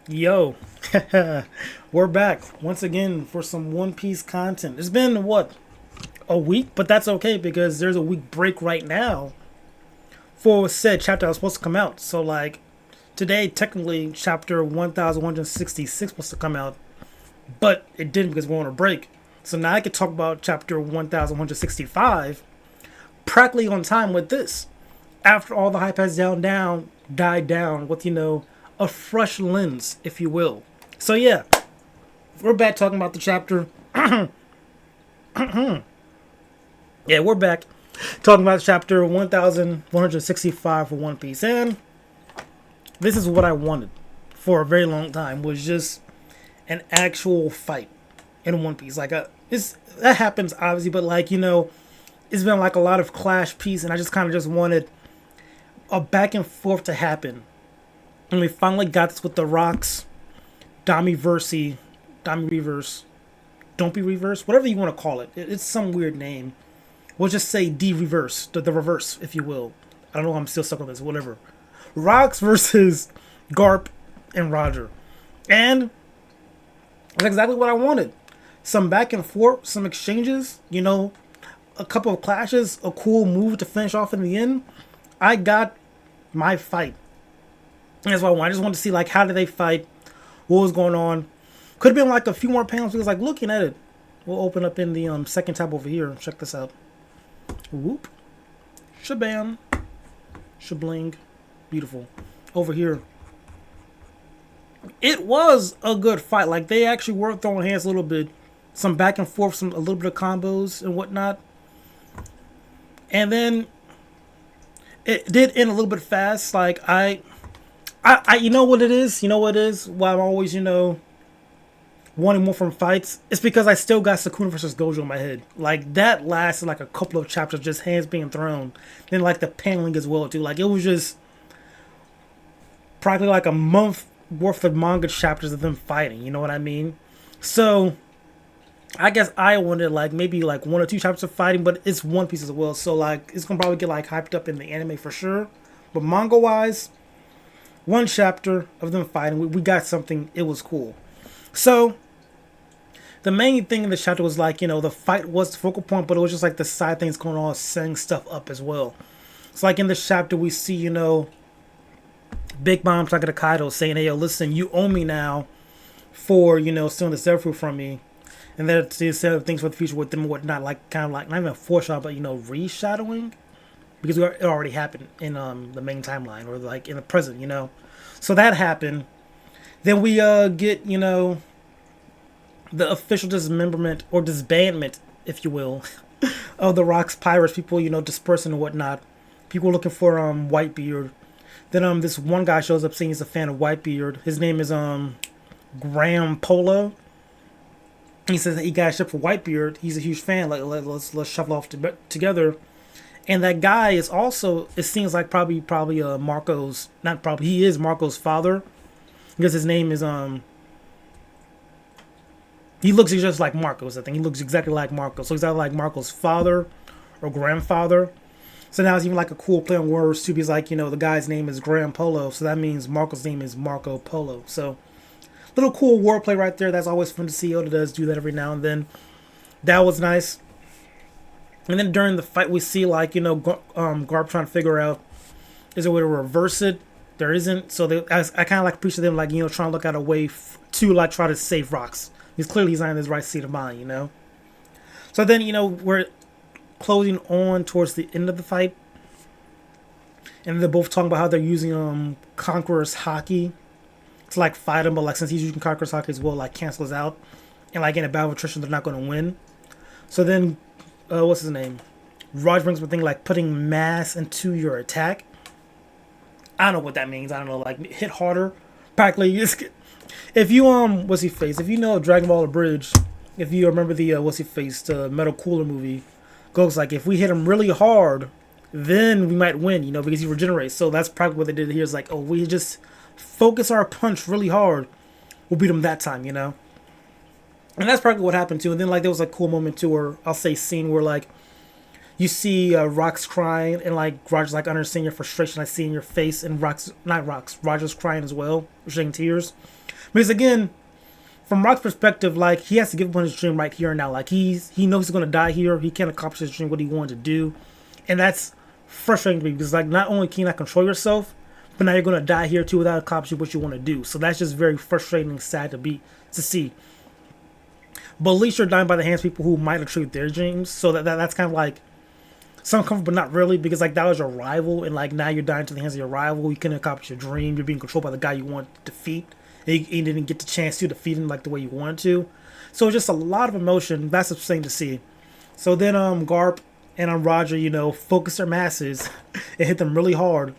Yo, we're back once again for some One Piece content. It's been what, a week, but that's okay because there's a week break right now for said chapter that was supposed to come out. So like today, technically, chapter 1166 supposed to come out, but it didn't because we're on a break. So now I could talk about chapter 1165 practically on time with this. After all the hype has died down with a fresh lens, if you will. So yeah, we're back talking about the chapter. Yeah, we're back talking about chapter 1165 for One Piece, and this is what I wanted for a very long time, was just an actual fight in One Piece. It's that happens obviously, but it's been like a lot of clash piece, and I just kind of just wanted a back and forth to happen. And we finally got this with the Rocks, Dami Reverse, Don't Be Reverse, whatever you want to call it. It's some weird name. We'll just say D Reverse, the reverse, if you will. I don't know. I'm still stuck on this. Whatever. Rocks versus Garp and Roger, and that's exactly what I wanted. Some back and forth, some exchanges. A couple of clashes, a cool move to finish off in the end. I got my fight. And that's what I wanted. I just wanted to see like how did they fight, what was going on. Could have been like a few more panels because like looking at it, we'll open up in the second tab over here. Check this out. Whoop. Shabam. Shabling. Beautiful. Over here. It was a good fight. Like they actually were throwing hands a little bit. Some back and forth, a little bit of combos and whatnot. And then it did end a little bit fast. Like you know what it is? You know what it is? Why I'm always, wanting more from fights? It's because I still got Sukuna versus Gojo in my head. Like, that lasted like a couple of chapters, just hands being thrown. Then, like, the paneling as well, too. Like, it was just practically like a month worth of manga chapters of them fighting. You know what I mean? So, I guess I wanted, like, maybe, like, one or two chapters of fighting, but it's One Piece as well. So, like, it's gonna probably get, like, hyped up in the anime for sure. But manga-wise, one chapter of them fighting, we got something. It was cool. So the main thing in the chapter was like, the fight was the focal point, but it was just like the side things going on, setting stuff up as well. It's like in this chapter we see, Big Mom talking to Kaido saying, "Hey, yo, listen, you owe me now for, stealing the Zephyr from me." And then to set up things for the future with them and whatnot, like kind of like not even a foreshadow, but reshadowing. Because it already happened in the main timeline or like in the present. So that happened. Then we get the official dismemberment or disbandment, if you will, of the Rocks pirates. People dispersing and whatnot. People looking for Whitebeard. Then this one guy shows up saying he's a fan of Whitebeard. His name is Graham Polo. He says that he got a ship for Whitebeard. He's a huge fan. Like let's shuffle off together. And that guy is also, it seems like probably Marco's, not probably, he is Marco's father. Because his name is, he looks just like Marco's, I think. He looks exactly like Marco. So he's either like Marco's father or grandfather. So now it's even like a cool play on words too. Because like, the guy's name is Graham Polo. So that means Marco's name is Marco Polo. So little cool wordplay right there. That's always fun to see. Oda does do that every now and then. That was nice. And then during the fight, we see like Garp trying to figure out is there a way to reverse it. There isn't, so I kind of like appreciate them like trying to look at a way to like try to save Rocks. Because clearly he's not in his right state of mind. So then we're closing on towards the end of the fight, and they're both talking about how they're using Conqueror's Haki to like fight him, but like since he's using Conqueror's Haki as well, like cancels out, and like in a battle of attrition they're not going to win. So then what's his name? Raj brings up a thing like putting mass into your attack. I don't know what that means. I don't know, like hit harder. Practically, if you what's he face? If you know Dragon Ball Bridge, if you remember the what's he face, the Metal Cooler movie, goes like if we hit him really hard, then we might win. Because he regenerates. So that's probably what they did here. Is like, oh, we just focus our punch really hard, we'll beat him that time. And that's probably what happened too. And then like there was a cool moment too, where I'll say scene where like You see Rox crying, and like Roger's like understanding your frustration. I see in your face, and Roger's crying as well, shedding tears. Because again, from Rock's perspective, like he has to give up on his dream right here and now. Like he knows he's gonna die here. He can't accomplish his dream, what he wanted to do, and that's frustrating to me because like not only can you not control yourself, but now you're gonna die here too without accomplishing what you want to do. So that's just very frustrating and sad to see. But at least you're dying by the hands of people who might achieve their dreams. So that's kind of like some comfort, but not really, because like that was your rival, and like now you're dying to the hands of your rival. You couldn't accomplish your dream. You're being controlled by the guy you want to defeat. And you didn't get the chance to defeat him like the way you wanted to. So just a lot of emotion. That's upsetting to see. So then Garp and Roger, focus their masses and hit them really hard,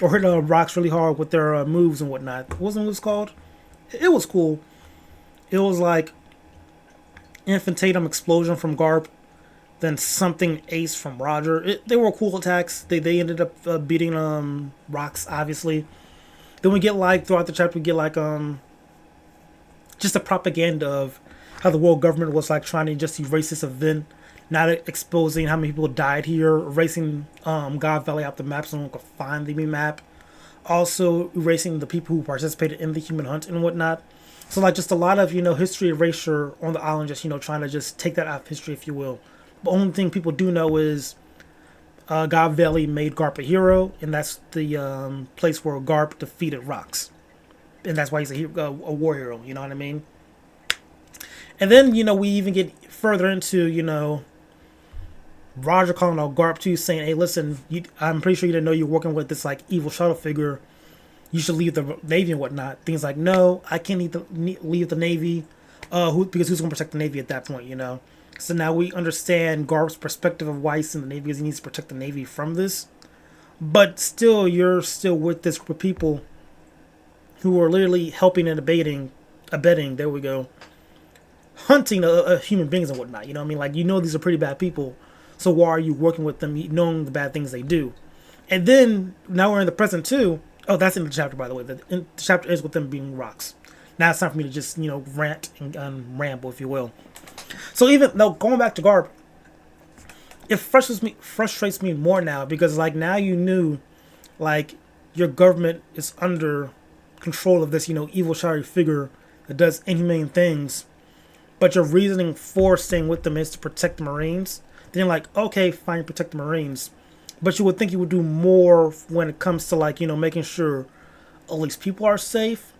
or hit rocks really hard with their moves and whatnot. What was the moves called? It was cool. It was like Infantatum Explosion from Garp, then something Ace from Roger. They were cool attacks. They ended up beating rocks, obviously. Then we get like throughout the chapter we get like just a propaganda of how the world government was like trying to just erase this event, not exposing how many people died here, erasing God Valley off the map so no one could find the map, also erasing the people who participated in the human hunt and whatnot. So like just a lot of history erasure on the island, just trying to just take that out of history, if you will. The only thing people do know is God Valley made Garp a hero, and that's the place where Garp defeated Rox, and that's why he's a war hero. You know what I mean? And then we even get further into Roger calling out Garp too, saying, "Hey, listen, I'm pretty sure you didn't know you're working with this like evil shadow figure. You should leave the Navy and whatnot." Things like, "No, I can't leave the Navy. Because who's gonna protect the Navy at that point? So now we understand Garp's perspective of why he's in the Navy, because he needs to protect the Navy from this. But still, you're still with this group of people who are literally helping and abetting, there we go, hunting human beings and whatnot. You know what I mean? Like, these are pretty bad people. So why are you working with them, knowing the bad things they do?" And then, now we're in the present too. Oh, that's in the chapter, by the way. The chapter ends with them being rocks. Now it's time for me to just, rant and ramble, if you will. So even though going back to Garp, it frustrates me more now because like now like your government is under control of this evil shadowy figure that does inhumane things, but your reasoning for staying with them is to protect the Marines. Then you're like, okay, fine, protect the Marines, but you would think you would do more when it comes to like making sure at least people are safe,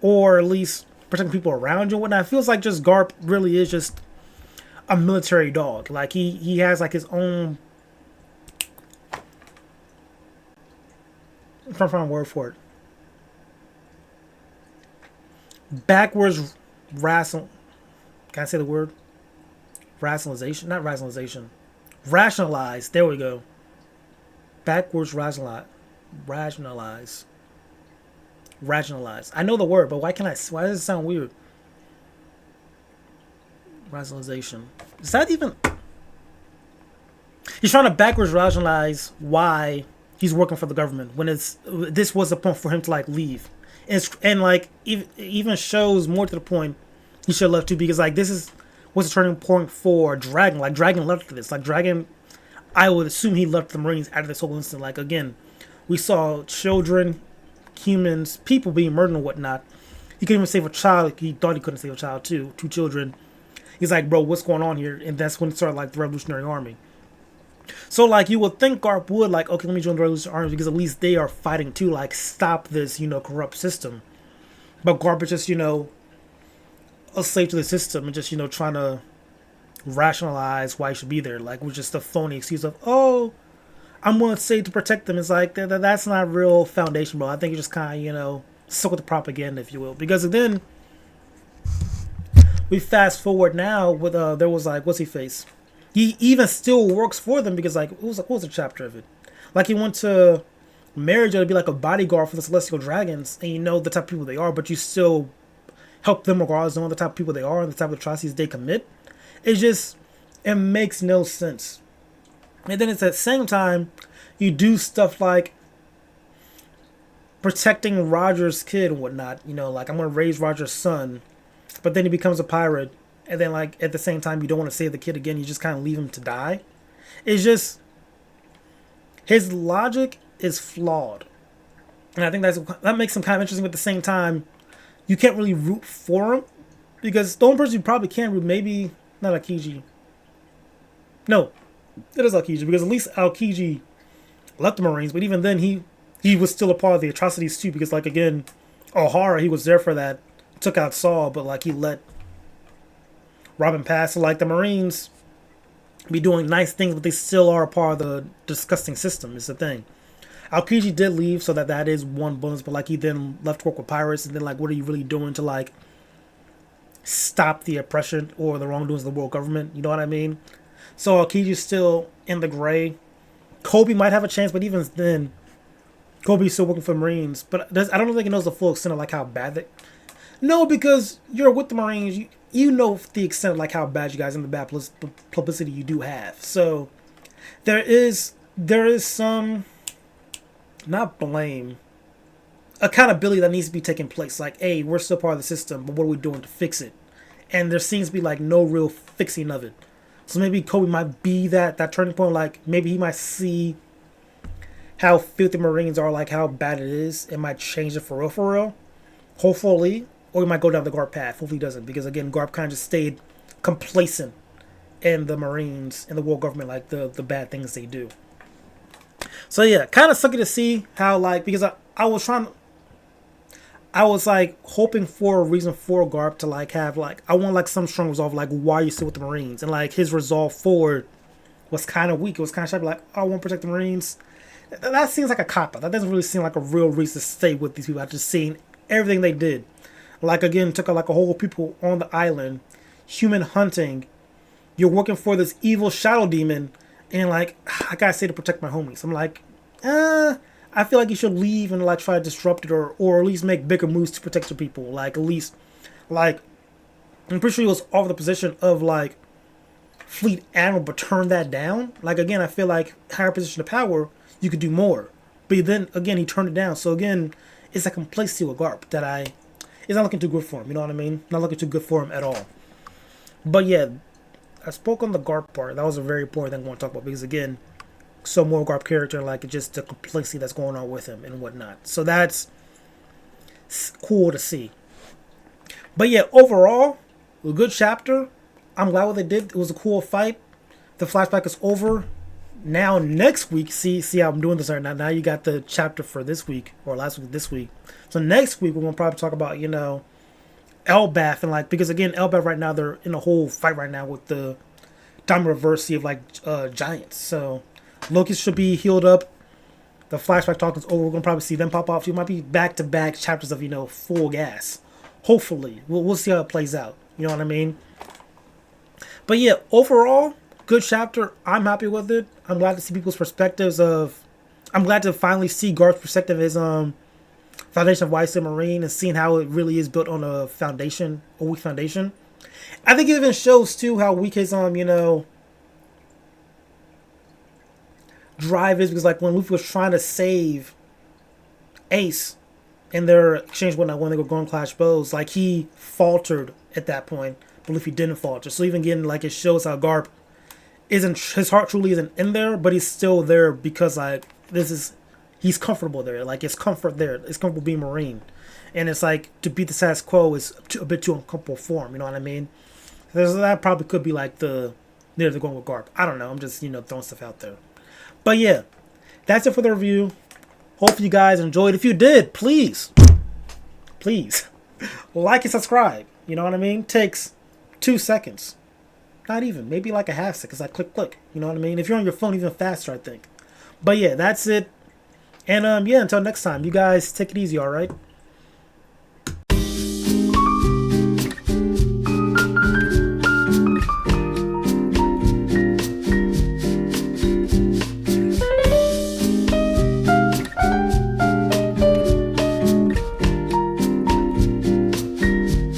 or at least protecting people around you and whatnot. It feels like just Garp really is just a military dog. Like he has like his own, I'm trying to find a word for it, backwards rational. Can I say the word? Rationalization? Not rationalization. Rationalize. There we go. Backwards rationalize. Rationalize. I know the word, but why does it sound weird? Rationalization. Is that even? He's trying to backwards rationalize why he's working for the government when this was the point for him to like leave, and like even shows more to the point he should have left too, because like this was a turning point for Dragon. Like Dragon left for this. Like Dragon, I would assume he left the Marines after this whole incident. Like again, we saw children, humans, people being murdered and whatnot. He couldn't even save a child. He thought he couldn't save a child too. 2 children. He's like, bro, what's going on here? And that's when it started like the Revolutionary Army. So like you would think Garp would like, okay, let me join the Revolutionary Army because at least they are fighting to like stop this, corrupt system. But Garp is just, a slave to the system and just, trying to rationalize why he should be there. Like with just a phony excuse of, oh, I'm going to say to protect them. It's like, that's not real foundation, bro. I think you just kind of, suck with the propaganda, if you will. Because then we fast forward now with there was like, what's he face? He even still works for them because like what was the chapter of it? Like he went to Marriage to be like a bodyguard for the Celestial Dragons, and the type of people they are, but you still help them regardless of the type of people they are and the type of atrocities they commit. It makes no sense. And then it's at the same time you do stuff like protecting Roger's kid and whatnot. Like I'm gonna raise Roger's son, but then he becomes a pirate, and then like at the same time you don't want to save the kid again. You just kind of leave him to die. It's just his logic is flawed, and I think that makes him kind of interesting. But at the same time, you can't really root for him because the only person you probably can root, maybe not Aokiji. No, it is Aokiji because at least Aokiji left the Marines, but even then he was still a part of the atrocities too because like again, O'Hara he was there for that, took out Saul, but like he let Robin pass. So like the Marines be doing nice things, but they still are a part of the disgusting system. Is the thing. Aokiji did leave, so that is one bonus. But like he then left to work with pirates, and then like what are you really doing to like stop the oppression or the wrongdoings of the world government? You know what I mean? So Aokiji's still in the gray. Kobe might have a chance, but even then, Kobe's still working for the Marines. But I don't think he knows the full extent of like how bad they. No, because you're with the Marines, you know the extent of like how bad you guys and the bad publicity you do have. So there is some not blame, accountability that needs to be taking place. Like, hey, we're still part of the system, but what are we doing to fix it? And there seems to be like no real fixing of it. So maybe Kobe might be that turning point. Like maybe he might see how filthy Marines are, like how bad it is. It might change it for real. Hopefully. Or he might go down the Garp path. Hopefully he doesn't. Because again, Garp kind of just stayed complacent in the Marines and the world government, like the bad things they do. So yeah, kind of sucky to see how like, because I was like hoping for a reason for Garp to like have like, I want like some strong resolve, like why are you still with the Marines? And like his resolve forward was kind of weak. It was kind of sharp, like, I want to protect the Marines. That seems like a cop-out. That doesn't really seem like a real reason to stay with these people after seeing everything they did. Like again, took like a whole people on the island, human hunting. You're working for this evil shadow demon, and like I gotta say to protect my homies. I'm like, I feel like you should leave and like try to disrupt it, or at least make bigger moves to protect your people. Like at least, like I'm pretty sure he was off the position of like fleet admiral, but turn that down. Like again, I feel like higher position of power, you could do more. But then again, he turned it down. So again, it's a complacency with Garp that it's not looking too good for him. You know what I mean? Not looking too good for him at all. But yeah, I spoke on the Garp part. That was a very important thing I want to talk about because again, so more Garp character, like it's just the complacency that's going on with him and whatnot. So that's cool to see. But yeah, overall, a good chapter. I'm glad what they did. It was a cool fight. The flashback is over. Now next week, see how I'm doing this right now. Now you got the chapter for this week or last week, this week. So next week we're gonna probably talk about Elbaf and like because again Elbaf right now they're in a whole fight right now with the Diamond Reversi of like giants. So Loki should be healed up. The flashback talk is over. We're gonna probably see them pop off. It might be back to back chapters of full gas. Hopefully we'll see how it plays out. You know what I mean? But yeah, overall. Good chapter. I'm happy with it. I'm glad to see people's perspectives I'm glad to finally see Garth's perspective as foundation of White Star Marine and seeing how it really is built on a weak foundation. I think it even shows too how weak his drive is because like when Luffy was trying to save Ace in their exchange when they were going clash bows, like he faltered at that point, but Luffy didn't falter. So even again, like it shows how Garp his heart truly isn't in there, but he's still there because like he's comfortable there. Like it's comfort there. It's comfortable being Marine, and it's like to beat the status quo is a bit too uncomfortable for him. You know what I mean? That probably could be like they're going with Garp. I don't know. I'm just throwing stuff out there. But yeah, that's it for the review. Hope you guys enjoyed. If you did, please like and subscribe. You know what I mean? Takes 2 seconds. Not even, maybe like a half second, because I click. You know what I mean? If you're on your phone, even faster, I think. But yeah, that's it. And yeah, until next time, you guys take it easy, all right?